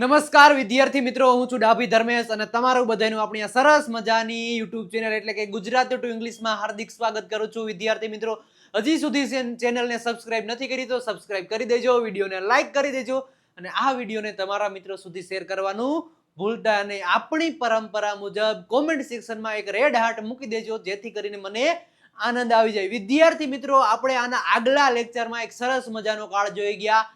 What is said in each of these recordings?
નમસ્કાર વિદ્યાર્થી મિત્રો, હું છું ડાભી ધર્મેશ અને તમારું બધાનું આપણી આ સરસ મજાની યુટ્યુબ ચેનલ એટલે કે ગુજરાતી ટુ ઇંગ્લિશમાં હાર્દિક સ્વાગત કરું છું. વિદ્યાર્થી મિત્રો, હજી સુધી ચેનલને સબસ્ક્રાઇબ નથી કરી તો સબસ્ક્રાઇબ કરી દેજો, વિડીયોને લાઈક કરી દેજો અને આ વિડીયોને તમારા મિત્રો સુધી શેર કરવાનું ભૂલતા નહીં. આપણી પરંપરા મુજબ કોમેન્ટ સેક્શનમાં એક રેડ હાર્ટ મૂકી દેજો જેથી કરીને મને આનંદ આવી જાય. વિદ્યાર્થી મિત્રો, આપણે આના આગલા લેક્ચરમાં એક સરસ મજાનો કાળ જોઈ ગયા,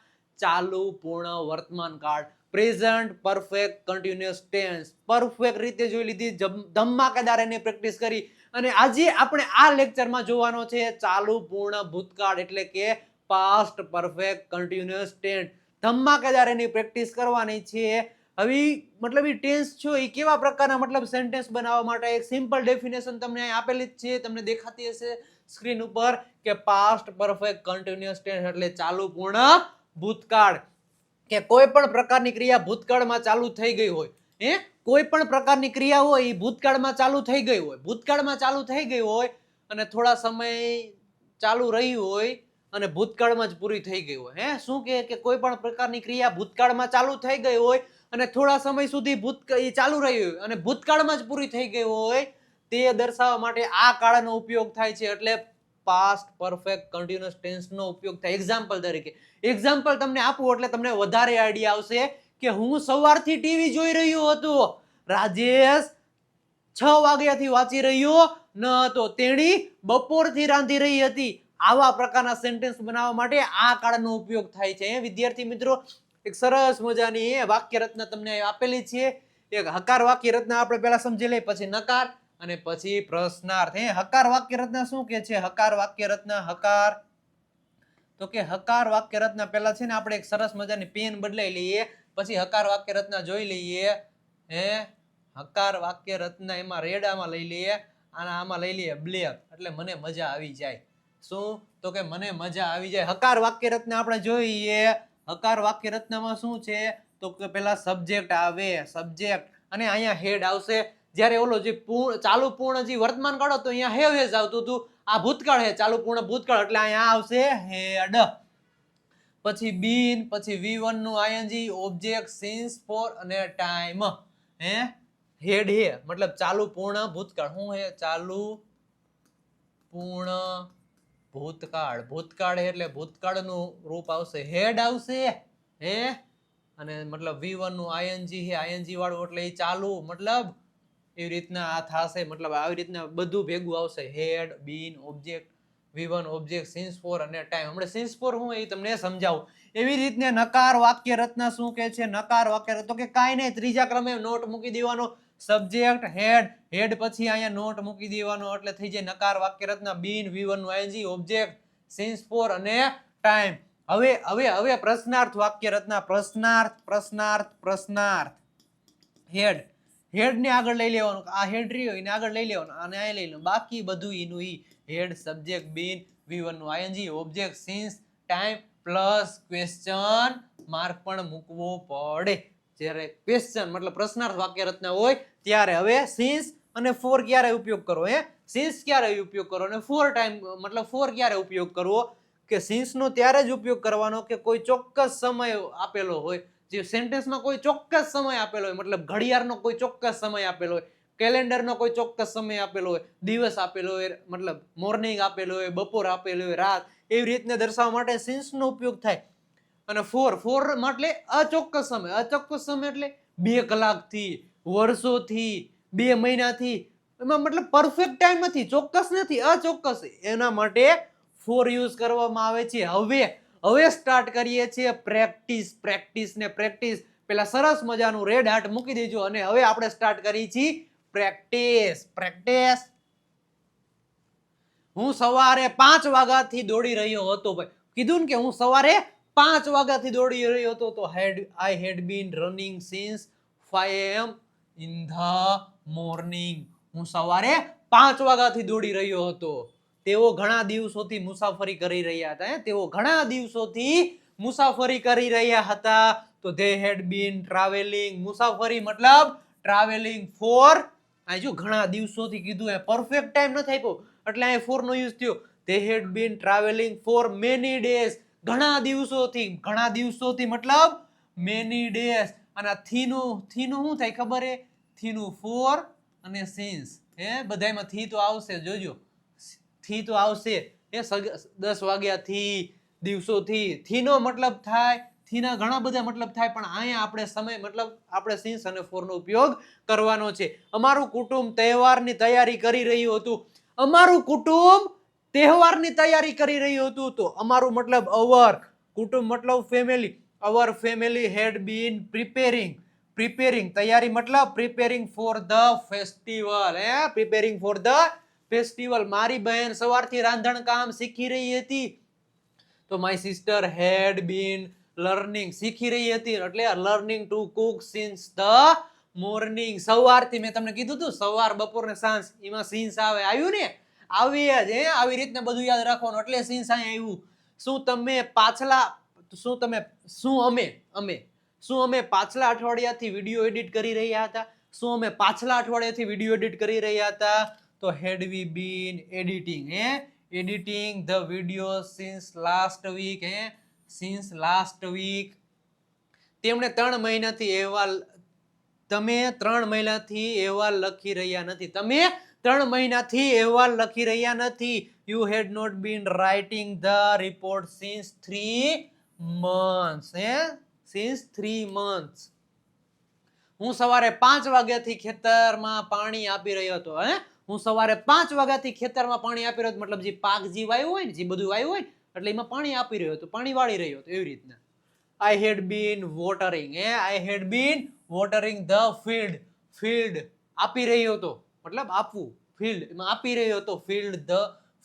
ચાલુ પૂર્ણ વર્તમાન કાળ, present perfect continuous tense. Perfect રીતે જોઈ લીધી, ધમાકેદાર એની પ્રેક્ટિસ કરી અને આજે આપણે આ લેક્ચરમાં જોવાનો છે ચાલુ પૂર્ણ ભૂતકાળ એટલે કે પાસ્ટ પરફેક્ટ કન્ટિન્યુઅસ ટેન્સ. ધમાકેદાર એની પ્રેક્ટિસ કરવાની છે. હવે મતલબ એ ટેન્સ છો એ કેવા પ્રકારના મતલબ સેન્ટેન્સ બનાવવા માટે એક સિમ્પલ ડેફિનેશન તમને અહીં આપેલી જ છે, તમને દેખાતી હશે સ્ક્રીન ઉપર કે પાસ્ટ પરફેક્ટ કન્ટિન્યુઅસ ટેન્સ એટલે ચાલુ પૂર્ણ ભૂતકાળ કે કોઈ પણ પ્રકારની ક્રિયા ભૂતકાળમાં ચાલુ થઈ ગઈ હોય, કોઈ પણ પ્રકારની ક્રિયા હોય એ ભૂતકાળમાં ચાલુ થઈ ગઈ હોય, ભૂતકાળમાં ચાલુ થઈ ગઈ હોય અને થોડા સમય ચાલુ રહી હોય અને ભૂતકાળમાં જ પૂરી થઈ ગઈ હોય. શું કે કોઈ પણ પ્રકારની ક્રિયા ભૂતકાળમાં ચાલુ થઈ ગઈ હોય અને થોડા સમય સુધી ચાલુ રહી હોય અને ભૂતકાળમાં જ પૂરી થઈ ગઈ હોય, તે દર્શાવવા માટે આ કાળનો ઉપયોગ થાય છે એટલે પાસ્ટ પરફેક્ટ કન્ટિન્યુઅસ ટેન્સ નો ઉપયોગ થાય. એક્ઝામ્પલ તરીકે એક્ઝામ્પલ તમને આપું એટલે તમને વધારે આઈડિયા આવશે કે હું સવારથી ટીવી જોઈ રહ્યો હતો, રાજેશ 6 વાગ્યાથી વાંચી રહ્યો ન હતો, તેણી બપોરથી રાંધી રહી હતી. આવા પ્રકારના સેન્ટેન્સ બનાવવા માટે આ કાળનો ઉપયોગ થાય છે. વિદ્યાર્થી મિત્રો, એક સરસ મજાની વાક્ય રચના તમને આપેલી છે. એક હકાર વાક્ય રચના આપણે પહેલા સમજી લઈએ, પછી નકાર અને પછી પ્રશ્નાર્થ. હકાર વાક્ય રચના શું કે છે? હકાર વાક્ય રચના, હકાર તો કે હકાર વાક્ય રચના પહેલા છે ને આપણે એક સરસ મજાની પેન બદલાઈ લઈએ, પછી હકાર વાક્ય રચના જોઈ લઈએ. હકાર વાક્ય રચના એમાં રેડામાં લઈ લઈએ અને આમાં લઈ લઈએ બ્લેક એટલે મને મજા આવી જાય. શું? તો કે મને મજા આવી જાય. હકાર વાક્ય રચના આપણે જોઈએ. હકાર વાક્ય રચનામાં શું છે? તો કે પહેલા સબ્જેક્ટ આવે, સબ્જેક્ટ અને અહીંયા હેડ આવશે. જ્યારે ઓલો જે ચાલુ પૂર્ણ જે વર્તમાન કાળ હતો અહીંયા હેવ હેઝ આવતું હતું, આ ભૂતકાળ છે ચાલુ પૂર્ણ ભૂતકાળ એટલે અહીંયા આવશે હેડ. પછી બીન, પછી V1 નું ing, ઓબ્જેક્ટ, સિન્સ, ફોર અને ટાઈમ. હેડ હે મતલબ ચાલુ પૂર્ણ ભૂતકાળ. શું હે? ચાલુ પૂર્ણ ભૂતકાળ. ભૂતકાળ એટલે ભૂતકાળનું રૂપ આવશે હેડ આવશે. અને મતલબ V1 નું ing હે, ing વાળું એટલે એ ચાલુ મતલબ એવી રીતના આ થશે, મતલબ આવી રીતના બધું ભેગું આવશે. Had, been, object, V1, object, since for અને ટાઈમ. હમણાં સિન્સ ફોર હું એ તમને સમજાવું. એવી રીતને નકાર વાક્ય રચના શું કે છે? નકાર વાક્ય તો કે કાંઈ નહીં, ત્રીજા ક્રમે નોટ મૂકી દેવાનો. સબ્જેક્ટ, હેડ, હેડ પછી અહીંયા નોટ મૂકી દેવાનો એટલે થઈ જાય નકાર વાક્ય રચના. બીન, V1 નું ing, ઓબ્જેક્ટ, સિન્સ ફોર અને ટાઈમ. હવે પ્રશ્નાર્થ વાક્ય રચના. પ્રશ્નાર્થ, પ્રશ્નાર્થ, પ્રશ્નાર્થ. હેડ, હેડ ને આગળ લઈ લેવાનું, આ હેડ રહ્યો એને આગળ લઈ લેવાનું અને આ લઈ લેવાનું, બાકી બધું એનું ઈ. હેડ, સબ્જેક્ટ, બીન, V1 નું ing, object, since, time plus question mark પણ મૂકવો પડે. જ્યારે ક્વેશ્ચન મતલબ પ્રશ્નાર્થ વાક્ય રચના હોય ત્યારે. હવે સિન્સ અને ફોર ક્યારે ઉપયોગ કરવો? સિન્સ ક્યારે ઉપયોગ કરવો અને ફોર ટાઈમ મતલબ ફોર ક્યારે ઉપયોગ કરવો? કે સિન્સ નો ત્યારે જ ઉપયોગ કરવાનો કે કોઈ ચોક્કસ સમય આપેલો હોય. જે સેન્ટેન્સમાં કોઈ ચોક્કસ સમય આપેલો હોય, મતલબ ઘડિયાળનો કોઈ ચોક્કસ સમય આપેલો હોય, કેલેન્ડરનો કોઈ ચોક્કસ સમય આપેલો હોય, દિવસ આપેલો હોય, મતલબ મોર્નિંગ આપેલો હોય, બપોર આપેલો હોય, રાત, એવી રીતને દર્શાવવા માટે સિન્સનો ઉપયોગ થાય. અને ફોર એટલે અચોક્કસ સમય. અચોક્કસ સમય એટલે 2 કલાકથી, વર્ષોથી, 2 મહિનાથી, એમાં મતલબ પરફેક્ટ ટાઈમ નથી, ચોક્કસ નથી, અચોક્કસ. એના માટે ફોર યુઝ કરવામાં આવે છે. હવે સ્ટાર્ટ કરીએ છીએ પ્રેક્ટિસ ને પ્રેક્ટિસ. પેલા સરસ મજાનું રેડ હાર્ટ મૂકી દેજો અને હવે આપણે સ્ટાર્ટ કરી છીએ પ્રેક્ટિસ. હું સવારે 5 વાગ્યાથી દોડી રહ્યો હતો. ભાઈ કીધું ને કે હું સવારે 5 વાગ્યાથી દોડી રહ્યો હતો, તો I had been running since 5 AM in the morning. હું સવારે 5 વાગ્યાથી દોડી રહ્યો હતો. તેઓ ઘણા દિવસોથી મુસાફરી કરી રહ્યા હતા. તેઓ ઘણા દિવસોથી મુસાફરી કરી રહ્યા હતા. તો they had been traveling. મુસાફરી મતલબ ટ્રાવેલિંગ ફોર, આ જો ઘણા દિવસોથી કીધું, પરફેક્ટ ટાઈમ નથી આપ્યો એટલે અહીં ફોર નો યુઝ થયો. they had been traveling for many days. ઘણા દિવસોથી મતલબ many days, અને આ થીનું શું થાય ખબર હે? થીનું ફોર અને સિન્સ, બધાયમાં થી તો આવશે, જોજો થી તો આવશે. 10 વાગ્યાથી, દિવસોથી. થીનો મતલબ થાય, થીના ઘણા બધા મતલબ થાય, પણ અહીંયા આપણે સમય મતલબ આપણે સિન્સ અને ફોર નો ઉપયોગ કરવાનો છે. અમારું કુટુંબ તહેવારની તૈયારી કરી રહ્યું હતું. અમારું કુટુંબ તહેવારની તૈયારી કરી રહ્યું હતું. તો અમારું મતલબ અવર, કુટુંબ મતલબ family. Our family had been preparing તૈયારી મતલબ preparing for the festival. Preparing for the festival. મારી બહેન સવારથી રાંધણ કામ શીખી રહી હતી. તો my sister had been learning, શીખી રહી હતી એટલે learning to cook since the morning. સવારથી મેં તમને કીધું હતું, સવાર, બપોર ને સાંજ, એમાં સિન્સ આવે. આવ્યું ને? આવી જ. આવી રીતના બધું યાદ રાખવાનું, એટલે સિન્સ અહીંયા આવ્યું. શું અમે પાછલા અઠવાડિયાથી વિડીયો એડિટ કરી રહ્યા હતા? શું અમે પાછલા અઠવાડિયાથી વિડીયો એડિટ કરી રહ્યા હતા? તો had we been editing, editing the video since last week, since last week. તેમણે 3 મહિનાથી અહેવાલ, તમે 3 મહિનાથી અહેવાલ લખી રહ્યા નથી. તમે 3 મહિનાથી અહેવાલ લખી રહ્યા નથી. You had not been writing the report since 3 months, since 3 months. હું સવારે 5 વાગ્યાથી ખેતરમાં પાણી આપી રહ્યો હતો. હું સવારે 5 વાગ્યાથી ખેતરમાં પાણી આપી રહ્યો હતો, મતલબ જે પાક જે વાવ્યું હોય ને, જે બધું વાવ્યું હોય ને, એટલે એમાં પાણી આપી રહ્યો હતો, પાણી વાળી રહ્યો હતો, એવી રીતના. I had been watering, I had been watering the field આપી રહ્યો હતો, મતલબ આપવું, field એમાં આપી રહ્યો હતો,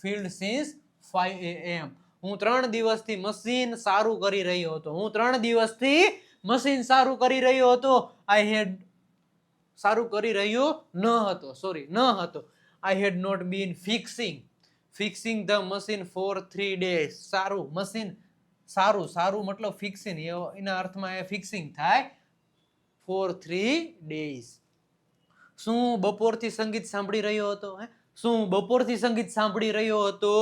field since 5 am. હું 3 દિવસથી મશીન સારું કરી રહ્યો હતો. હું 3 દિવસથી મશીન સારું કરી રહ્યો હતો. I had સારું કરી રહ્યો ન હતો. I had not been fixing the machine for 3 days. સારું મશીન, સારું મતલબ ફિક્સિંગ, એના અર્થમાં એ ફિક્સિંગ થાય, for 3 days. શું બપોરથી સંગીત સાંભળી રહ્યો હતો?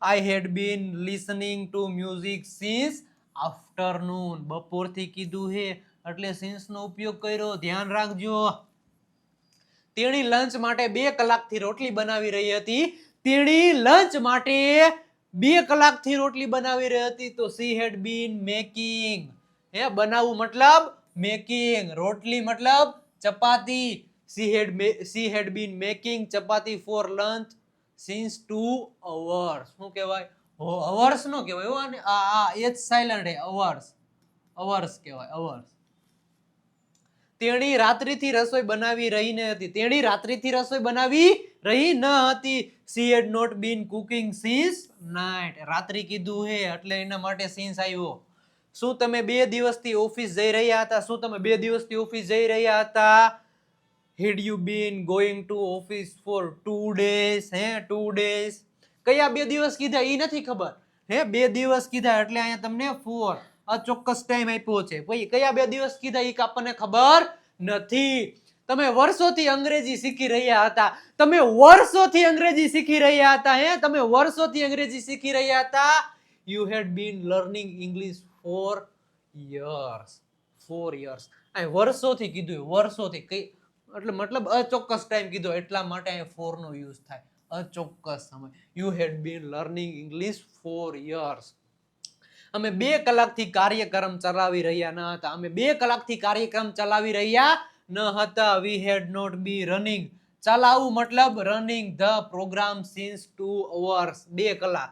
I had been listening to music since afternoon. બપોરથી કીધું હે એટલે since નો ઉપયોગ કર્યો, ધ્યાન રાખજો. તેણી લંચ માટે 2 કલાકથી રોટલી બનાવી રહી હતી. તો she had been making, બનાવવું મતલબ making, રોટલી મતલબ ચપાતી. she had been making chapati for lunch since 2 hours. શું કહેવાય? hours નો કહેવાય, h silent હે, hours કહેવાય, hours. તેણી રાત્રિથી રસોઈ બનાવી રહી ન હતી. she had not been cooking since night. રાત્રિ કીધું હે એટલે એના માટે since આવ્યો. શું તમે 2 દિવસથી ઓફિસ જઈ રહ્યા હતા? had you been going to office for 2 days? 2 days. કયા 2 દિવસ કીધા એ નથી ખબર. 2 દિવસ કીધા એટલે અહીંયા તમને for અચોક્કસ ટાઈમ આપ્યો છે. ભાઈ કયા 2 દિવસ કીધા એ આપણને ખબર નથી. તમે વર્ષોથી અંગ્રેજી શીખી રહ્યા હતા. You had been learning English for years. અહીં વર્ષોથી કીધું, વર્ષોથી કઈ એટલે મતલબ અચોક્કસ ટાઈમ કીધો, એટલા માટે અહીં for નો યુઝ થાય, અચોક્કસ સમય. You had been learning English for years. અમે 2 કલાકથી કાર્યક્રમ ચલાવી રહ્યા ન હતા. We had not been running, ચલાવવું મતલબ running the program since 2 hours. 2 કલાક.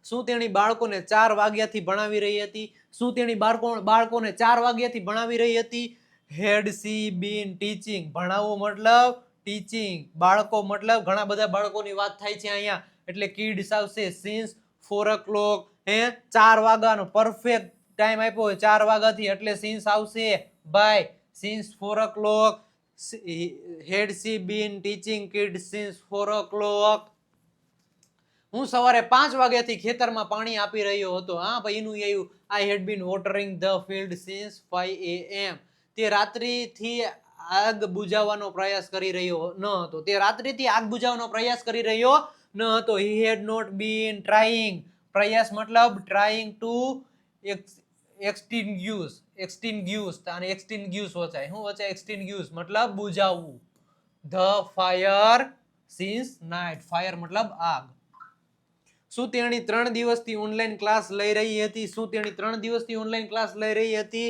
શું તેણી બાળકોને 4 વાગ્યાથી ભણાવી રહી હતી? Had she been teaching, ભણાવવું મતલબ teaching, બાળકો મતલબ ઘણા બધા બાળકોની વાત થાય છે અહીંયા, એટલે kids આવશે. since 4 o'clock, 4 વાગ્યાનો પરફેક્ટ ટાઈમ આપ્યો હોય 4 વાગ્યાથી, એટલે since આવશે. by since 4 o'clock. had she been teaching kids since 4 o'clock? હું સવારે 5 વાગ્યાથી ખેતરમાં પાણી આપી રહ્યો હતો. ભાઈ એનું આવ્યું. I had been watering the field since 5 am. તે રાત્રિથી આગ બુઝાવવાનો પ્રયાસ કરી રહ્યો ન હતો. He had not been trying, પ્રયાસ મતલબ trying to extinguish, એક્સટિંગ્યુશ અને એક્સટિંગ્યુશ વચાય. શું વચાય? એક્સટિંગ્યુશ મતલબ બુઝાવવું. The fire since night. Fire મતલબ આગ. શું તેણી 3 દિવસથી ઓનલાઈન ક્લાસ લઈ રહી હતી? શું તેણી 3 દિવસથી ઓનલાઈન ક્લાસ લઈ રહી હતી?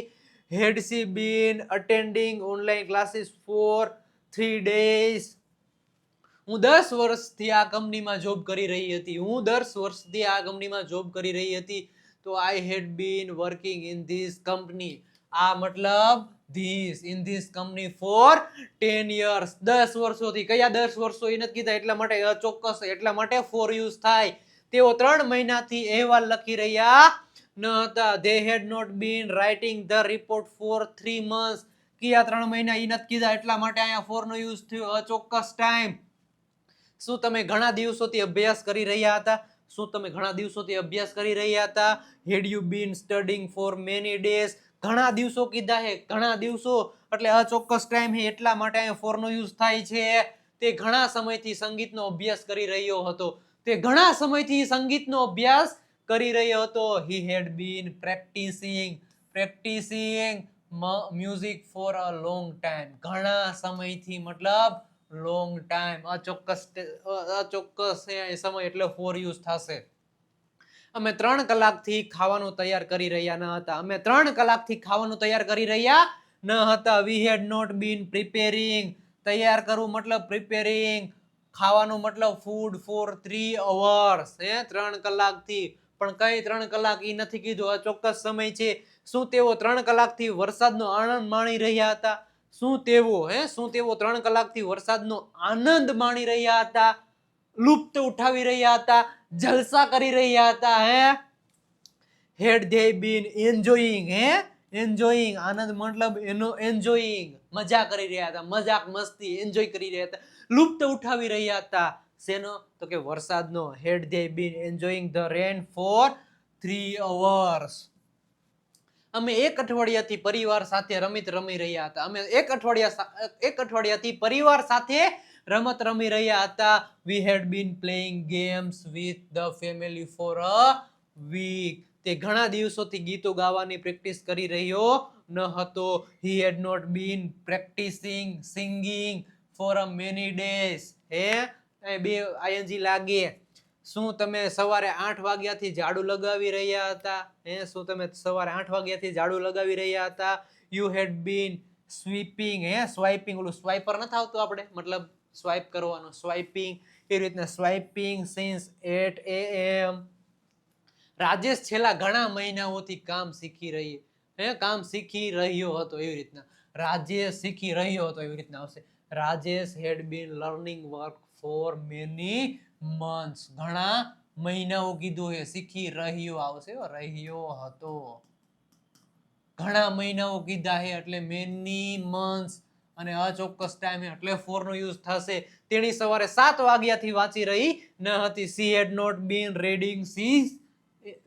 Had she been attending online classes for 3 days? હું 10 વર્ષથી આ કંપનીમાં જોબ કરી રહી હતી. હું 10 વર્ષથી આ કંપનીમાં જોબ કરી રહી હતી. તો I had been working in this company. આ મતલબ this in this company for 10 years. 10 વર્ષોથી. કયા 10 વર્ષો એ નથી કીધા, એટલા માટે અચોક્કસ, એટલા માટે for use થાય. તેઓ 3 મહિનાથી અહેવાલ લખી રહ્યા ન હતા. They had not been writing the report for 3 months. કયા 3 મહિના એ નથી કીધા, એટલા માટે અહીંયા for નો યુઝ થયો. અચોક્કસ ટાઈમ. શું તમે ઘણા દિવસોથી અભ્યાસ કરી રહ્યા હતા? શું તમે ઘણા દિવસોથી અભ્યાસ કરી રહ્યા હતા? Had you been studying for many days? ઘણા દિવસો કીધા છે, ઘણા દિવસો એટલે અચોક્કસ ટાઈમ છે, એટલા માટે અહીંયા for નો યુઝ થાય છે. તે ઘણા સમયથી સંગીતનો અભ્યાસ કરી રહ્યો હતો. તે ઘણા સમયથી સંગીતનો અભ્યાસ કરી રહ્યો હતો. He had been practicing music for a long time. ઘણા સમયથી મતલબ long time. અચોક્કસ સમય એટલે for use થશે. અમે 3 કલાકથી ખાવાનું તૈયાર કરી રહ્યા ન હતા. અમે 3 કલાકથી ખાવાનું તૈયાર કરી રહ્યા ન હતા. We had not been preparing. તૈયાર કરવું મતલબ preparing. ખાવાનું મતલબ food for 3 hours. 3 કલાકથી. પણ કઈ 3 કલાક એ નથી કીધું, અચોક્કસ સમય છે. શું તેઓ 3 કલાકથી વરસાદનો આનંદ માણી રહ્યા હતા? શું તેઓ 3 કલાકથી વરસાદનો આનંદ માણી રહ્યા હતા? લુપ્ત ઉઠાવી રહ્યા હતા? જલસા કરી રહ્યા હતા? Had they been enjoying? enjoying આનંદ મતલબ એનો enjoying મજા કરી રહ્યા હતા, મજાક મસ્તી એન્જોય કરી રહ્યા હતા, લુપ્ત ઉઠાવી રહ્યા હતા. શેનો? તો કે વરસાદનો. Had they been enjoying the rain for 3 hours? અમે 1 અઠવાડિયાથી પરિવાર સાથે રમત રમી રહ્યા હતા. અમે 1 અઠવાડિયાથી પરિવાર સાથે રમત રમી રહ્યા હતા. We had been playing games with the family for a week. તે ઘણા દિવસોથી ગીતો ગાવાની પ્રેક્ટિસ કરી રહ્યો ન હતો. He had not been practicing singing for a many days. બે ing લાગે. શું તમે સવારે 8 વાગ્યાથી ઝાડુ લગાવી રહ્યા હતા? શું તમે સવારે 8 વાગ્યાથી ઝાડુ લગાવી રહ્યા હતા? You had been sweeping. Swiping, ઓલું સ્વાઇપર નથી આવતું આપણે, મતલબ સ્વાઇપ કરવાનું, સ્વાઇપિંગ. એ રીતના સ્વાઇપિંગ since 8 AM. રાજેશ છેલ્લા ઘણા મહિનાઓથી કામ શીખી રહ્યો હતો. એવી રીતના રાજેશ શીખી રહ્યો હતો, એવી રીતના આવશે. Rajesh had been learning work for many months. ઘણા મહિનાઓ કીધું છે, શીખી રહ્યો આવશે, રહ્યો હતો. ઘણા મહિનાઓ કીધા છે એટલે many months, અને અચોક્કસ ટાઈમ એટલે for નો યુઝ થશે. તેણી સવારે 7 વાગ્યાથી વાંચી રહી ન હતી. She had not been reading since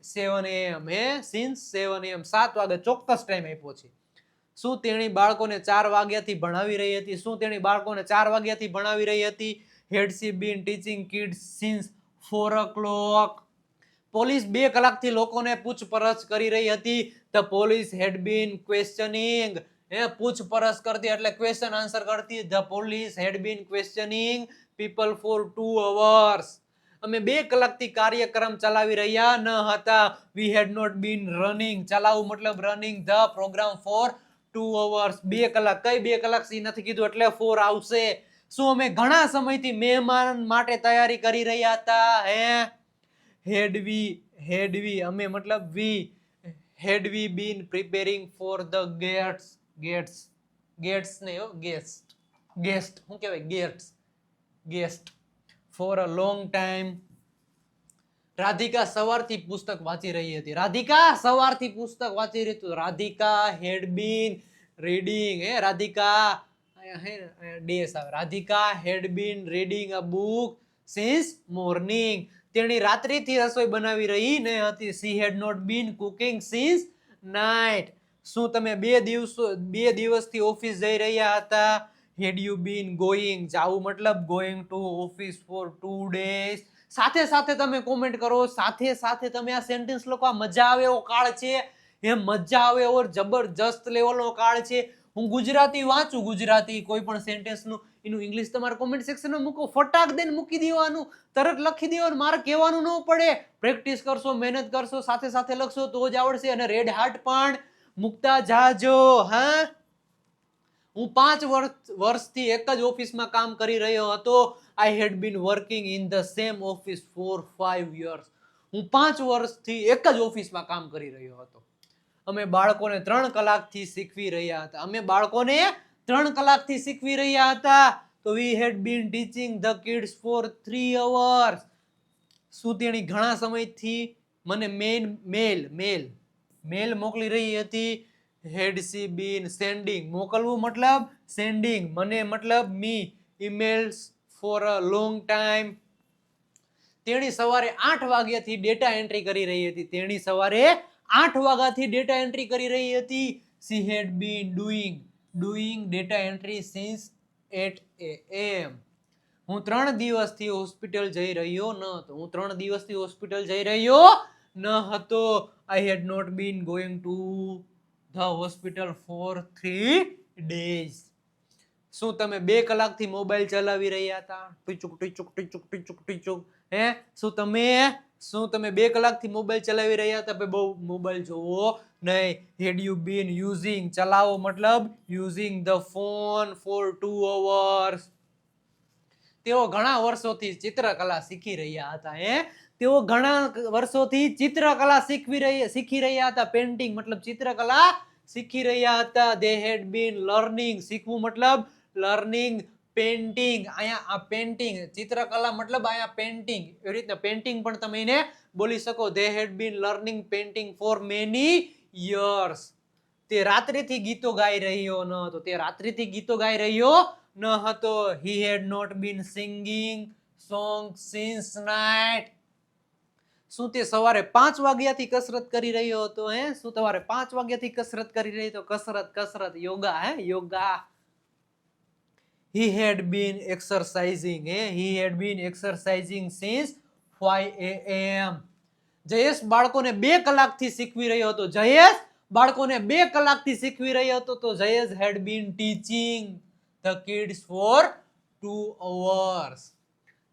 7 AM. since 7 AM 7 વાગે ચોક્કસ ટાઈમ આપ્યો છે. શું તેણી બાળકોને 4 વાગ્યાથી ભણાવી રહી હતી? શું તેણી બાળકોને 4 વાગ્યાથી ભણાવી રહી હતી? Had she been teaching kids since 4 o'clock? Police 2 કલાકથી લોકોને પૂછપરછ કરી રહી હતી. The police had been questioning. પૂછપરછ કરતી એટલે ક્વેશ્ચન આન્સર કરતી. The police had been questioning people for 2 hours. અમે 2 કલાકથી કાર્યક્રમ ચલાવી રહ્યા ન હતા. We had not been running. ચલાવવું મતલબ running the program for 2 hours. 2 કલાક. કઈ 2 કલાક સી નથી કીધું એટલે 4 આવશે. શું અમે ઘણા સમયથી મહેમાન માટે તૈયારી કરી રહ્યા હતા? Had we અમે મતલબ we had we been preparing for the guests શું કહેવાય? guest for a long time. Radhika સવારથી પુસ્તક વાંચી રહી હતી. રાધિકા સવારથી પુસ્તક વાંચી રહી હતી. Radhika had been reading. Radhika had been reading a book since morning. તેણી રાત્રિથી રસોઈ બનાવી રહી ન હતી. She had not been cooking since night. શું તમે 2 દિવસથી ઓફિસ જઈ રહ્યા હતા? Had you been going? જાવું મતલબ going to office for 2 days. સાથે સાથે તમે કોમેન્ટ કરો, સાથે સાથે તમે આ સેન્ટેન્સ લખો. મજા આવે એવો કાળ છે. એમ મજા આવે એવો જબરજસ્ત લેવલનો કાળ છે. હું ગુજરાતી વાંચું, ગુજરાતી કોઈ પણ સેન્ટેન્સનું એનું ઇંગ્લિશ તમારે કોમેન્ટ સેક્શનમાં મૂકો, ફટાક દઈને મૂકી દેવાનું, તરત લખી દેવાનું, મારે કહેવાનું ન પડે. પ્રેક્ટિસ કરશો, મહેનત કરશો, સાથે સાથે લખશો તો જ આવડશે. અને રેડ હાર્ટ પણ મૂકતા જાજો. હા, હું 5 વર્ષથી એક જ ઓફિસમાં કામ કરી રહ્યો હતો. I had been working in the same office for 5 years. હું 5 વર્ષથી એક જ ઓફિસમાં કામ કરી રહ્યો હતો. અમે બાળકોને 3 કલાકથી શીખવી રહ્યા હતા. અમે બાળકોને 3 કલાકથી શીખવી રહ્યા હતા. તો we had been teaching the kids for 3 hours. શું તેણી ઘણા સમયથી મને મેલ મોકલી રહી હતી. હેડ સી બીન સેન્ડિંગ, મોકલવું મતલબ સેન્ડિંગ, મને મતલબ me, emails for a long time. તેણી સવારે 8 વાગ્યાથી ડેટા એન્ટ્રી કરી રહી હતી. તેણી સવારે 8 વાગ્યાથી ડેટા એન્ટ્રી કરી રહી હતી. she had been doing data entry since 8 AM. હું 3 દિવસથી હોસ્પિટલ જઈ રહ્યો ન હતો. હું 3 દિવસથી હોસ્પિટલ જઈ રહ્યો ન હતો. I had not been going to the hospital for 3 days. શું તમે 2 કલાકથી મોબાઈલ ચલાવી રહ્યા હતા? ટીચુક ટીચુક ટીચુક ટીચુક ટીચુક. શું તમે 2 કલાકથી મોબાઈલ ચલાવી રહ્યા હતા? બહુ મોબાઈલ જોવો નહીં. હેડ યુ બીન યુઝિંગ, ચલાવો મતલબ using the phone for 2 hours. તેઓ ઘણા વર્ષોથી ચિત્રકલા શીખી રહ્યા હતા. તેઓ ઘણા વર્ષોથી ચિત્રકલા શીખી રહ્યા હતા. પેન્ટિંગ મતલબ ચિત્રકલા શીખી રહ્યા હતા. they had been learning, શીખવું મતલબ લર્નિંગ. પેન્ટિંગ, અહીંયા આ પેન્ટિંગ, ચિત્રકલા મતલબ અહીંયા પેન્ટિંગ. એવી રીતના પેન્ટિંગ પણ તમે એને બોલી શકો. they had been learning painting for many years. તે રાત્રિથી ગીતો ગાઈ રહ્યો ન હતો. તે રાત્રિથી ગીતો ગાઈ રહ્યો ન હતો. he had not been singing songs since night. શું તે સવારે 5 વાગ્યાથી કસરત કરી રહ્યો હતો? શું સવારે 5 વાગ્યાથી કસરત કરી રહ્યો હતો? કસરત yoga. Yoga. he had been exercising. he had been exercising since 5 AM. Jayesh બાળકોને 2 કલાકથી શીખવી રહ્યો હતો. જયેશ બાળકોને 2 કલાકથી શીખવી રહ્યો હતો. તો Jayesh had been teaching the kids for 2 hours.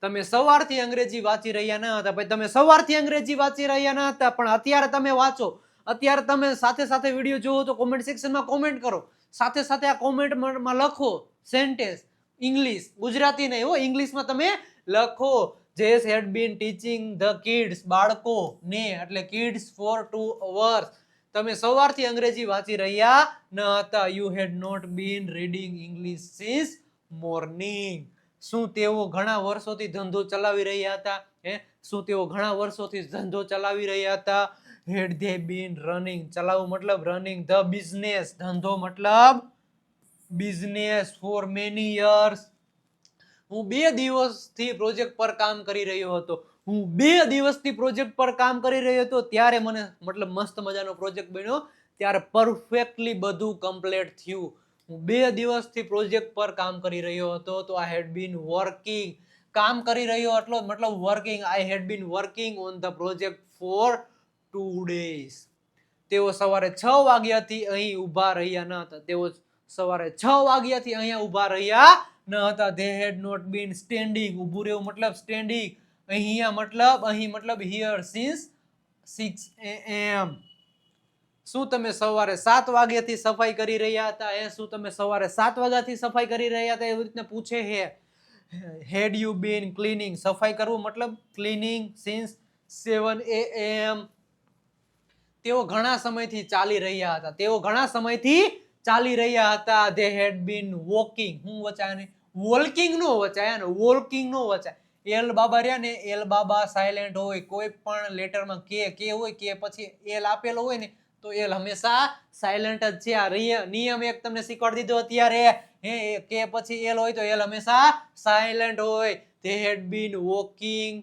તમે સવારથી અંગ્રેજી વાંચી રહ્યા ન હતા. ભાઈ તમે સવારથી અંગ્રેજી વાંચી રહ્યા ન હતા, પણ અત્યારે તમે વાંચો. અત્યારે તમે સાથે સાથે વિડીયો જોવો તો કોમેન્ટ સેક્શનમાં કોમેન્ટ કરો. સાથે સાથે આ કોમેન્ટમાં લખો સેન્ટેન્સ ઇંગ્લિશ, ગુજરાતી નહીં હો, ઇંગ્લિશમાં તમે લખો. જેસ હેડ બીન ટીચિંગ ધ કિડ્સ, બાળકોને એટલે કિડ્સ ફોર 2 hours. તમે સવારથી અંગ્રેજી વાંચી રહ્યા ન હતા. You had not been reading English since morning. શું તેઓ ઘણા વર્ષોથી ધંધો ચલાવી રહ્યા હતા? શું તેઓ ઘણા વર્ષોથી ધંધો ચલાવી રહ્યા હતા? હેડ ધે બીન રનિંગ, ચલાવવું મતલબ રનિંગ ધ બિઝનેસ, ધંધો મતલબ બિઝનેસ ફોર મેની યર્સ. હું 2 દિવસથી પ્રોજેક્ટ પર કામ કરી રહ્યો હતો. હું 2 દિવસથી પ્રોજેક્ટ પર કામ કરી રહ્યો હતો. ત્યારે મને મતલબ મસ્ત મજાનો પ્રોજેક્ટ બન્યો. ત્યારે પરફેક્ટલી બધું કમ્પ્લીટ થયું. હું 2 દિવસથી પ્રોજેક્ટ પર કામ કરી રહ્યો હતો. તો આઈ હેડ બીન વર્કિંગ, કામ કરી રહ્યો એટલો મતલબ working. I had been working on the project for 2 days. તેઓ સવારે 6 વાગ્યાથી અહીં ઊભા રહ્યા ન હતા. તેઓ સવારે 6 વાગ્યાથી અહીંયા ઊભા રહ્યા ન હતા. they had not been standing, ઊભું રહેવું મતલબ સ્ટેન્ડિંગ. અહીં મતલબ here since 6 AM. શું તમે સવારે 7 વાગ્યાથી સફાઈ કરી રહ્યા હતા? શું તમે સવારે 7 વાગ્યાથી સફાઈ કરી રહ્યા હતા? એવી રીતના પૂછે છે. હેડ યુ બીન ક્લીનિંગ, સફાઈ કરવું મતલબ ક્લીનિંગ સિન્સ 7 AM. તેઓ ઘણા સમયથી ચાલી રહ્યા હતા. તેઓ ઘણા સમયથી ચાલી રહ્યા હતા. they had been walking. હું વચાય ને વોલ્કિંગ નો વચાય ને વોલ્કિંગ નો વચાય. એલ બાબા રહ્યા ને, એલ બાબા સાયલેન્ટ હોય. કોઈ પણ લેટરમાં કે હોય, કે પછી એલ આપેલો હોય ને તો એલ હંમેશા સાયલેન્ટ જ છે. આ નિયમ એક તમને શીખવાડી દીધો અત્યારે. કે પછી એલ હોય તો એલ હંમેશા સાયલેન્ટ હોય. they had been walking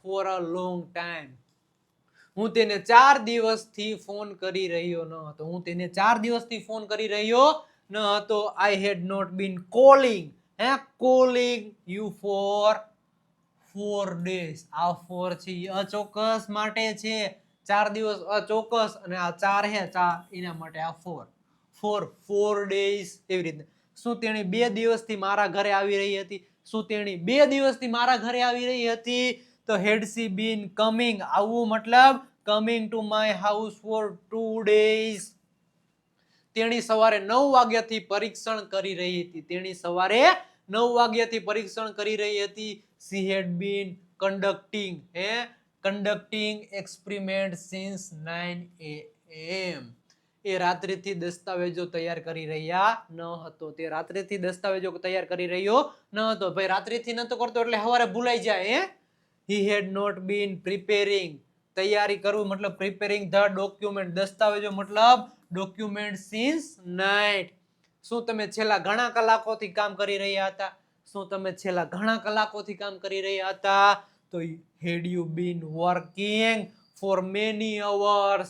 for a long time. હું તેને 4 દિવસથી ફોન કરી રહ્યો ન હતો. હું તેને 4 દિવસથી ફોન કરી રહ્યો ન હતો. I had not been calling you for 4 days. આ 4 છે અચોક્કસ માટે છે. 4 દિવસ અચોક્કસ, અને આ 4 હે એના માટે આ 4 days એવી રીતે. શું તેણી 2 દિવસથી મારા ઘરે આવી રહી હતી? શું તેણી 2 દિવસથી મારા ઘરે આવી રહી હતી? તો had she been coming, આવવું મતલબ coming to my house for 2 days. તેણી સવારે 9 વાગ્યાથી પરીક્ષણ કરી રહી હતી. તેણી સવારે 9 વાગ્યાથી પરીક્ષણ કરી રહી હતી. she had been conducting experiment since 9 am. એ રાત્રિથી દસ્તાવેજો તૈયાર કરી રહ્યા ન હતો. તે રાત્રિથી દસ્તાવેજો તૈયાર કરી રહ્યો ન હતો. ભાઈ રાત્રિથી નતો કરતો એટલે સવારે ભૂલાઈ જાય. he had not been preparing, તૈયારી કરવું મતલબ preparing the document, દસ્તાવેજો મતલબ document since night. શું તમે છેલ્લા ઘણા કલાકોથી કામ કરી રહ્યા હતા? શું તમે છેલ્લા ઘણા કલાકોથી કામ કરી રહ્યા હતા? તો had you been working for many hours?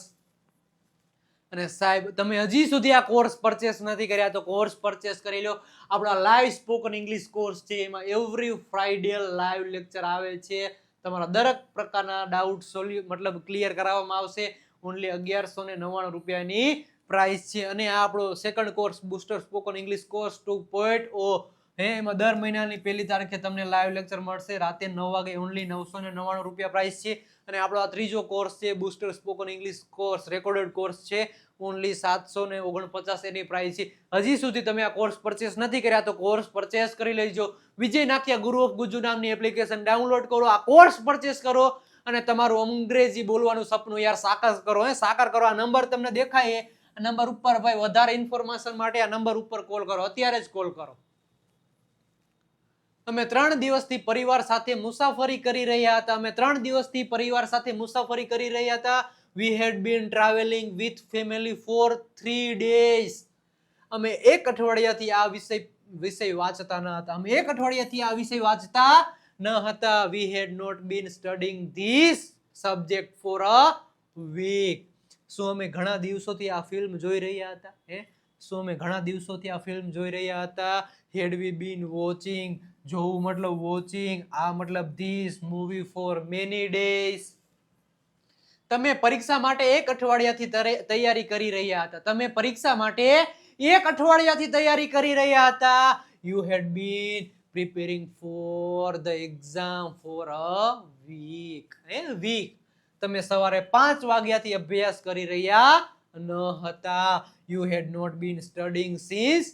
અને સાહેબ તમે હજી સુધી આ કોર્સ પરચેસ નથી કર્યા તો કોર્સ પરચેસ કરી લો. આપણા લાઈવ સ્પોકન ઇંગ્લિશ કોર્સ છે, એમાં એવરી ફ્રાઈડે લાઈવ લેક્ચર આવે છે. તમારા દરેક પ્રકારના ડાઉટ મતલબ ક્લિયર કરાવવામાં આવશે. ઓનલી 1199 રૂપિયાની પ્રાઇસ છે. અને આ આપણો second course booster spoken English course 2.0 એમાં દર મહિનાની 1 તારીખે તમને લાઈવ લેક્ચર મળશે રાતે 9 વાગે. ઓનલી 999 રૂપિયા પ્રાઇસ છે. અને આપણો આ ત્રીજો કોર્સ છે booster spoken English course, recorded course છે, ઓનલી 749 એની પ્રાઇસ છે. હજી સુધી તમે આ કોર્સ પરચેસ નથી કર્યા તો કોર્સ પરચેસ કરી લેજો. વિજય નાખિયા ગુરુ ઓફ ગુજુ નામની એપ્લિકેશન ડાઉનલોડ કરો, આ કોર્સ પરચેસ કરો અને તમારું અંગ્રેજી બોલવાનું સપનું યાર સાકાર કરો. સાકાર કરો. આ નંબર તમને દેખાય આ નંબર ઉપર ભાઈ વધારે ઇન્ફોર્મેશન માટે આ નંબર ઉપર કોલ કરો, અત્યારે જ કોલ કરો. અમે 3 દિવસથી પરિવાર સાથે મુસાફરી કરી રહ્યા હતા. અમે 3 દિવસથી પરિવાર સાથે મુસાફરી કરી રહ્યા હતા. We had been traveling with family for 3 days. અમે 1 અઠવાડિયાથી આ વિષય વાંચતા ન હતા. અમે 1 અઠવાડિયાથી આ વિષય વાંચતા ન હતા. We had not been studying this subject for a week. શું અમે ઘણા દિવસોથી આ ફિલ્મ જોઈ રહ્યા હતા? શું અમે ઘણા દિવસોથી આ ફિલ્મ જોઈ રહ્યા હતા? Had we been watching, જોવું મતલબ વોચિંગ, આ મતલબ this movie four many days. તમે પરીક્ષા માટે 1 અઠવાડિયાથી તૈયારી કરી રહ્યા હતા. તમે પરીક્ષા માટે 1 અઠવાડિયાથી તૈયારી કરી રહ્યા હતા. You had been preparing for the exam for a week. week. તમે સવારે 5 વાગ્યાથી અભ્યાસ કરી રહ્યા ન હતા. You had not been studying since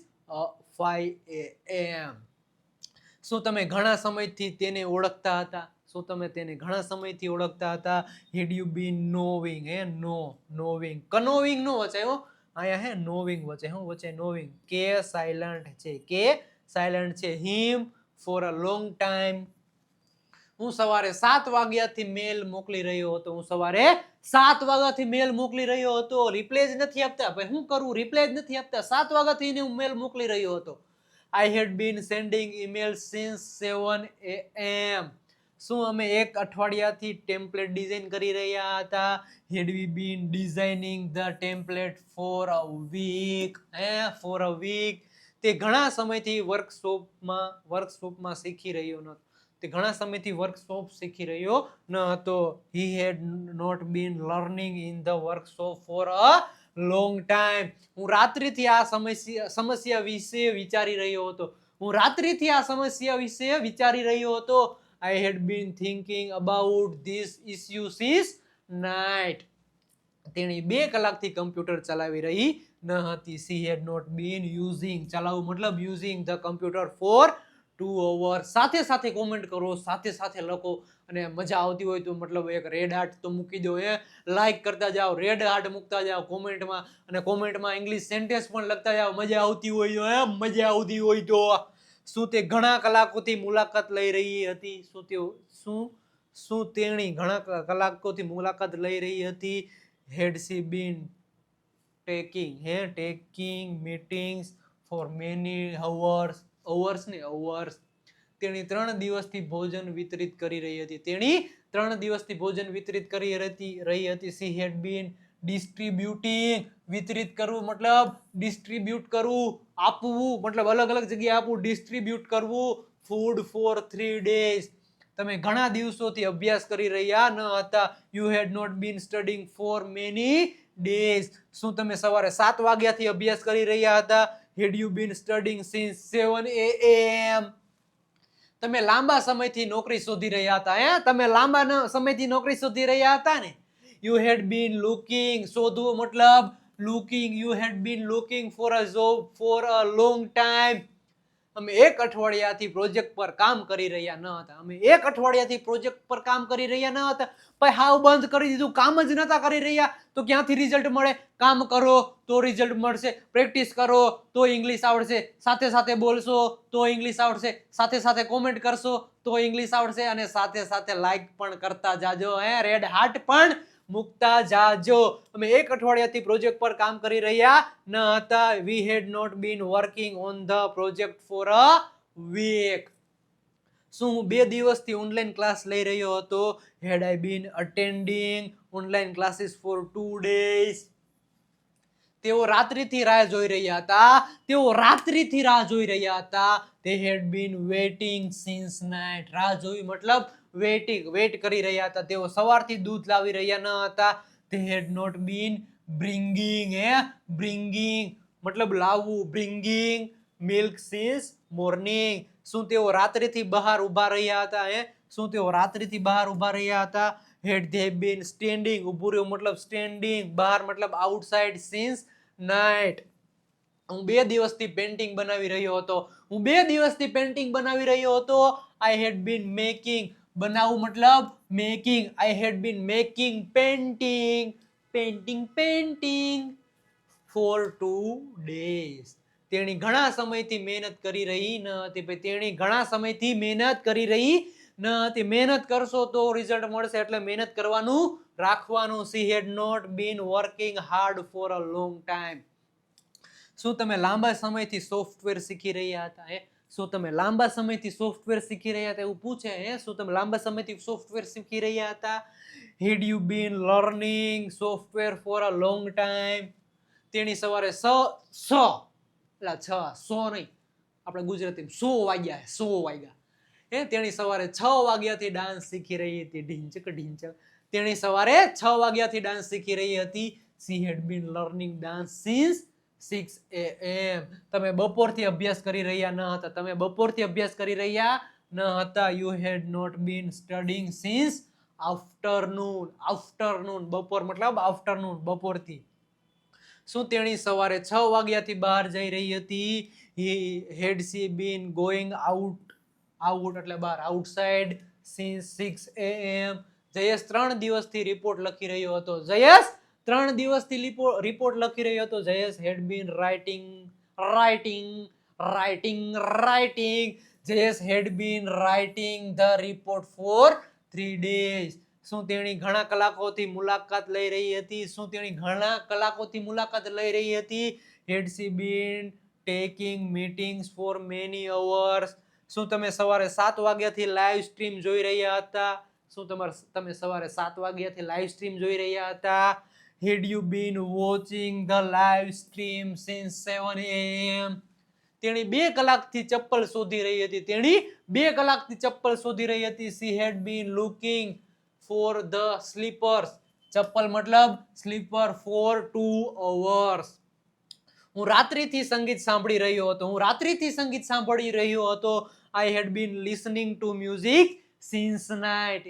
5 am. શું તમે ઘણા સમયથી તેને ઓળખતા હતા? શું તમે તેને ઘણા સમયથી ઓળખતા હતા? Had you been knowing? knowing કનોવિંગ નો વચાય અહીંયા knowing વચાય. હું વચાય knowing. કે સાયલન્ટ છે. him for a long time. હું સવારે 7 વાગ્યાથી મેલ મોકલી રહ્યો હતો. હું સવારે 7 વાગ્યાથી મેલ મોકલી રહ્યો હતો. રિપ્લાય જ નથી આપતા. ભાઈ શું કરું? રિપ્લાય જ નથી આપતા. 7 વાગ્યાથી હું મેલ મોકલી રહ્યો હતો. I had been sending emails since 7 am. શું અમે 1 અઠવાડિયાથી ટેમ્પલેટ ડિઝાઇન કરી રહ્યા હતા? Had we been designing the template for a week? For a week. તે ઘણા સમયથી વર્કશોપમાં શીખી રહ્યો નહોતો. તે ઘણા સમયથી વર્કશોપ શીખી રહ્યો ન હતો. He had not been learning in the workshop for a long time. હું રાત્રિથી આ સમસ્યા વિશે વિચારી રહ્યો હતો. I had been thinking about this issue since night. તેણી 2 કલાકથી કમ્પ્યુટર ચલાવી રહી ન હતી. She had not been ચલાવવું મતલબ using the computer for 2 hours. સાથે કોમેન્ટ કરો, સાથે લખો અને મજા આવતી હોય તો મતલબ એક રેડ હાર્ટ તો મૂકી દો. લાઈક કરતા જાઓ, રેડ હાર્ટ મૂકતા જાઓ કોમેન્ટમાં, અને કોમેન્ટમાં ઇંગ્લિશ સેન્ટેન્સ પણ લખતા જાઓ મજા આવતી હોય તો. શું તે ઘણા કલાકોથી મુલાકાત લઈ રહી હતી? શું તેણી ઘણા કલાકોથી મુલાકાત લઈ રહી હતી? Had she been taking meetings for many hours? તેણી 3 દિવસથી ભોજન વિતરિત કરી રહી હતી. She had been distributing. વિતરિત કરવું મતલબ ડિસ્ટ્રીબ્યુટ કરવું, આપવું મતલબ અલગ જગ્યાએ આપવું, ડિસ્ટ્રીબ્યુટ કરવું. Food for 3 days. તમે ઘણા દિવસોથી અભ્યાસ કરી રહ્યા ન હતા. You had not been studying for many days. શું તમે સવારે 7 વાગ્યાથી અભ્યાસ કરી રહ્યા હતા? Had you been studying since 7 AM. તમે લાંબા સમયથી નોકરી શોધી રહ્યા હતા. તમે લાંબા સમયથી નોકરી શોધી રહ્યા હતા ને. You had been looking. શોધવું મતલબ looking. You had been looking for a job for a long time. અમે 1 અઠવાડિયાથી પ્રોજેક્ટ પર કામ કરી રહ્યા ન હતા. અમે 1 અઠવાડિયાથી પ્રોજેક્ટ પર કામ કરી રહ્યા ન હતા. ભાઈ હાવ બંધ કરી દીધું, કામ જ નતા કરી રહ્યા તો ક્યાંથી રિઝલ્ટ મળે? કામ કરો તો રિઝલ્ટ મળશે, પ્રેક્ટિસ કરો તો ઇંગ્લિશ આવડશે, સાથે સાથે બોલશો તો ઇંગ્લિશ આવડશે, સાથે સાથે કોમેન્ટ કરશો તો ઇંગ્લિશ આવડશે, અને સાથે સાથે લાઈક પણ કરતા જાજો, રેડ હાર્ટ પણ મુકતા જાજો. અમે 1 અઠવાડિયાથી પ્રોજેક્ટ પર કામ કરી રહ્યા ન હતા. We had not been working on the project for a week. શું હું 2 દિવસથી ઓનલાઈન ક્લાસ લઈ રહ્યો હતો? Had I been attending online classes for 2 days? તેઓ રાત્રિથી રાહ જોઈ રહ્યા હતા. તેઓ રાત્રિથી રાહ જોઈ રહ્યા હતા. They had been waiting since night. રાહ જોઈ મતલબ વેટ કરી રહ્યા હતા. તેઓ સવારથી દૂધ લાવી રહ્યા ન હતા. They had not been bringing મતલબ લાવવું, bringing milk since morning. શું તેઓ રાત્રિથી બહાર ઊભા રહ્યા હતા? શું તેઓ રાત્રિથી બહાર ઊભા રહ્યા હતા? Had they been standing? ઊભું રહેવું મતલબ standing, બહાર મતલબ outside since night. હું 2 દિવસથી પેન્ટિંગ બનાવી રહ્યો હતો. હું 2 દિવસથી પેન્ટિંગ બનાવી રહ્યો હતો. I had been making. બનાવવું મતલબ making. I had been making painting for 2 days. તેણી ઘણા સમયથી મહેનત કરી રહી ન હતી. તેણી ઘણા સમયથી મહેનત કરી રહી ન હતી. મહેનત કરશો તો રિઝલ્ટ મળશે, એટલે મહેનત કરવાનું રાખવાનું. She had not been working hard for a long time. શું તમે લાંબા સમયથી સોફ્ટવેર શીખી રહ્યા હતા? શું તમે લાંબા સમયથી સોફ્ટવેર શીખી રહ્યા હતા? એવું પૂછે. શું તમે લાંબા સમયથી સોફ્ટવેર શીખી રહ્યા હતા? Had you been learning software for a long time? તેણી સવારે 100 નહીં, આપણે ગુજરાતીમાં 100 વાગ્યા 100 વાગ્યા. તેણી સવારે 6 વાગ્યાથી ડાન્સ શીખી રહી હતી. ઢીંચક. તેણી સવારે 6 વાગ્યાથી ડાન્સ શીખી રહી હતી. She had been learning dance since 6 AM. તમે બપોરથી અભ્યાસ કરી રહ્યા ન હતા. તમે બપોરથી અભ્યાસ કરી રહ્યા ન હતા. You had not been studying since afternoon. બપોર મતલબ afternoon, બપોરથી. શું તેણી સવારે 6 વાગ્યાથી બહાર જઈ રહી હતી? Had she been going out એટલે બહાર, outside since 6 AM. જયેશ 3 દિવસથી રિપોર્ટ લખી રહ્યો હતો. જયેશ 3 દિવસથી રિપોર્ટ લખી રહ્યો હતો. Jayesh had been writing. Jayesh had been writing the report for 3 days. શું તેણી ઘણા કલાકોથી મુલાકાત લઈ રહી હતી? શું તેણી ઘણા કલાકોથી મુલાકાત લઈ રહી હતી? Had she been taking meetings for many hours? શું તમે સવારે 7 વાગ્યાથી લાઈવ સ્ટ્રીમ જોઈ રહ્યા હતા? શું તમે સવારે 7 વાગ્યાથી લાઈવ સ્ટ્રીમ જોઈ રહ્યા હતા? Had you been watching the live stream since 7 AM? તેણી 2 કલાકથી ચપ્પલ શોધી રહી હતી. તેણી 2 કલાકથી ચપ્પલ શોધી રહી હતી. She had been looking for the slippers. ચપ્પલ મતલબ સ્લીપર for 2 hours. હું રાત્રિથી સંગીત સાંભળી રહ્યો હતો. I had been listening to music since night.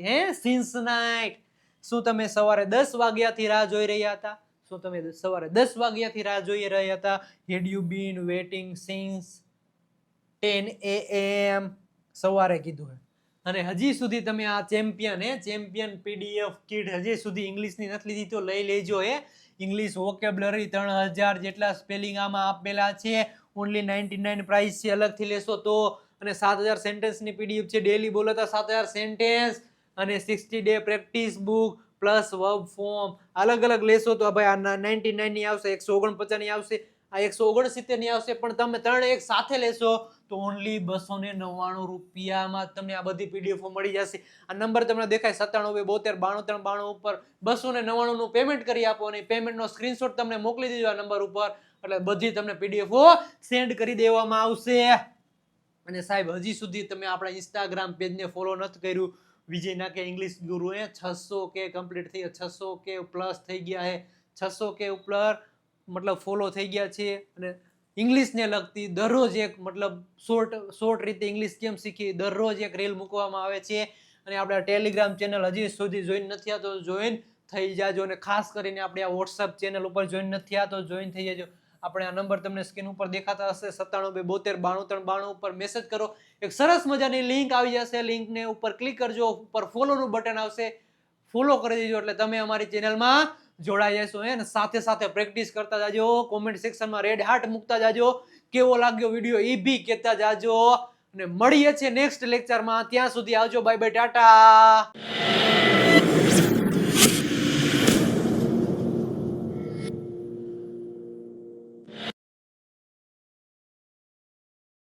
શું તમે સવારે 10 વાગ્યાથી રાહ જોઈ રહ્યા હતા? શું તમે સવારે 10 વાગ્યાથી રાહ જોઈ રહ્યા હતા? Had you been waiting since 10 AM? સવારે કીધું. અને હજી સુધી તમે આ ચેમ્પિયન PDF કીટ હજી સુધી ઇંગ્લિશની નથી લીધી તો લઈ લેજો. ઇંગ્લિશ વોકેબ્યુલરી 3000 જેટલા સ્પેલિંગ આમાં આપેલા છે. ઓનલી 99 પ્રાઇસ છે. અલગથી લેશો તો. અને 7000 સેન્ટેન્સની PDF છે. ડેલી બોલતા 7000 સેન્ટેન્સ અને 60 day practice book plus verb form. અલગ લેશો તો ભાઈ આ 99 ની આવશે, 149 ની આવશે, આ 169 ની આવશે. પણ તમે 3 એક સાથે લેશો તો ઓનલી 299 રૂપિયામાં તમને આ બધી PDF મળી જશે. આ નંબર તમને દેખાય 97 72 92 93 92 ઉપર 299 નું પેમેન્ટ કરી આપો અને પેમેન્ટનો સ્ક્રીનશોટ તમને મોકલી દેજો આ નંબર ઉપર. એટલે બધી તમને PDF સેન્ડ કરી દેવામાં આવશે. અને સાહેબ હજી સુધી તમે આપણા ઇન્સ્ટાગ્રામ પેજને ફોલો નથી કર્યું, વિજય નાકે ઇંગ્લિશ ગુરુ 600K કમ્પ્લીટ થઈ ગયા, 600K પ્લસ થઈ ગયા છે, 600K ઉપર મતલબ ફોલો થઈ ગયા છે. અને ઇંગ્લિશને લગતી દરરોજ એક મતલબ શોર્ટ રીતે ઇંગ્લિશ કેમ શીખી દરરોજ એક રીલ મૂકવામાં આવે છે. અને આપણા ટેલિગ્રામ ચેનલ હજી સુધી જોઈન નથી થયા તો જોઈન થઈ જાજો. અને ખાસ કરીને આપણે આ વોટ્સઅપ ચેનલ ઉપર જોઈન નથી થયા તો જોઈન થઈ જાજો. આપણે આ નંબર તમને સ્ક્રીન ઉપર દેખાતા હશે 9722729392 ઉપર મેસેજ કરો, એક સરસ મજાની લિંક આવી જશે, લિંકને ઉપર ક્લિક કરજો, ઉપર ફોલોનું બટન આવશે, ફોલો કરી દેજો એટલે તમે અમારી ચેનલમાં જોડાઈ જશો. અને સાથે સાથે પ્રેક્ટિસ કરતા જાજો, કોમેન્ટ સેક્શનમાં રેડ હાર્ટ મૂકતા જાજો, કેવો લાગ્યો વિડીયો એ બી કહેતા જાજો. અને મળીએ છીએ નેક્સ્ટ લેક્ચરમાં, ત્યાં સુધી આવજો, બાય બાય, ટાટા.